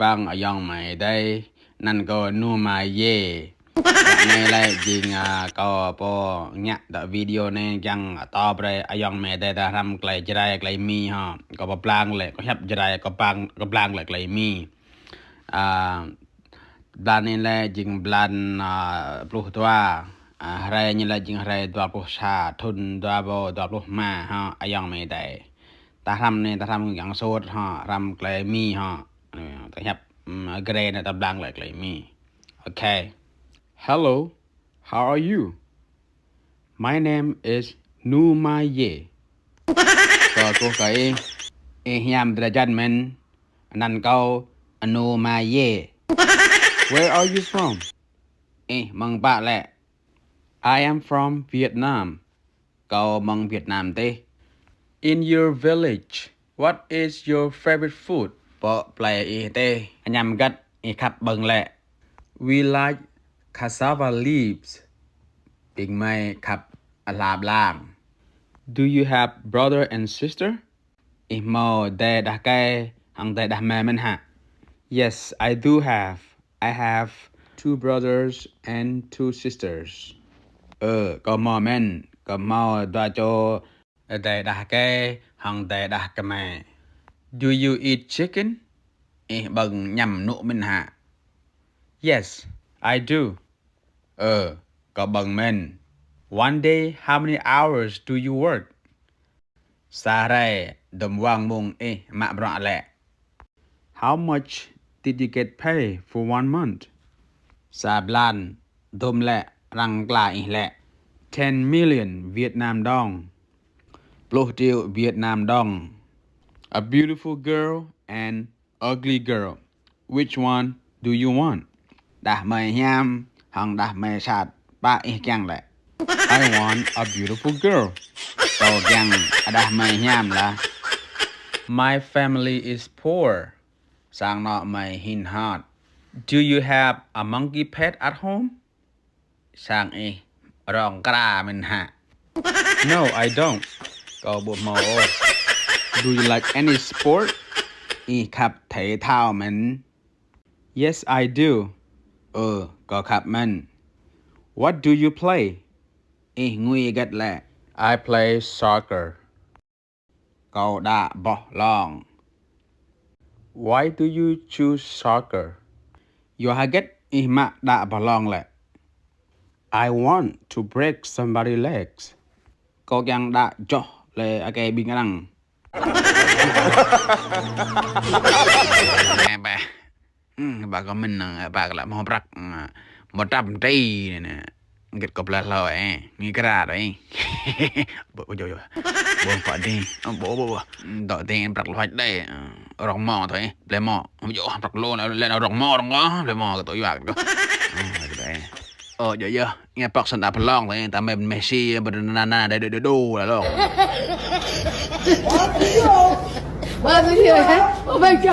บางอะยังไม่ได้นั่นก็นูมาเย่ในแลจริงก็พอเนี่ยแต่วิดีโอในยังต่อไปอะยังไม่ได้ทำไกลจะได้ไกลมีฮะก็ปลางเลยก็ยับจะได้ก็ปลางเลยไกลมีบลานนี่แหละจริงบลานปลุกตัวอะไรนี่แหละจริงอะไรตัวปลุกชาทุนตัวบ่ตัวปลุกมาฮะอะยังไม่ได้ตาทำอย่างโซดฮะทำไกลมีฮะก็ยับเกรนตะบลางเลยไกลมีOkay. Hello. How are you? My name is Numaye. ก็ตัวก็ยามตระจันมันนั่นก็Numaye. Where are you from? มังปะแหละ I am from Vietnam. ก็มังเวียดนามเต้ In your village, what is your favorite food? ปะแปลเต้ยามกัดครับเบิ่งแหละ We like cassava leaves. ปิงไม้ครับอลาบล่าง Do you have brother and sister? มอได้ดะแกหังได้ดะแม่มันฮะ Yes, I do have. I have 2 brothers and 2 sisters. ก็มอแม่นก็มอดาโจได้ดะแกหังได้ดะกะแม่ Do you eat chicken? เบิ่งยำนุมันฮะYes, I do. ก็บังแม่น One day, how many hours do you work? สาไรดมว่างมุงมะบระแหละ How much did you get paid for 1 month? สาบล้านดมแหละรังกลาแหละ 10 million เวียดนามดองปลุกเดียวเวียดนามดอง A beautiful girl and ugly girl. Which one do you want?ดะไม่ยามหังดะไม่ชาติป้าจังแหละ I want a beautiful girl ก็จังดะไม่ยามล่ะ My family is poor สร้างเนาะไม่หินฮอด Do you have a monkey pet at home สร้างร้องกล้ามันฮะ No, I don't ก็บ่มอ Do you like any sport ครับเทเท้ามัน Yes, I doก็ครับมัน What do you play? งุยกัดแหละ I play soccer ก็ดะบ่ลอง Why do you choose soccer? อยู่หากัดมะดะบ่ลองแหละ I want to break somebody's legs ก็ยังดะจ่อเลยโอเคบิงกังไปbà có mình bà lại mò bạc 100 tỷ này nè get cục là rồi nghe cái ra đấy bộ phải đi bộ đợi tiền bạc loại đây rong mò thôi lấy mò không dụ bạc lô lên nào rong mò rong đó lấy mò cái tuổi bạc đó giờ nghe bạc sân đạp long thôi ta mềm Messi banana đây đu là luôn Bao nhiêu hả? Bao nhiêu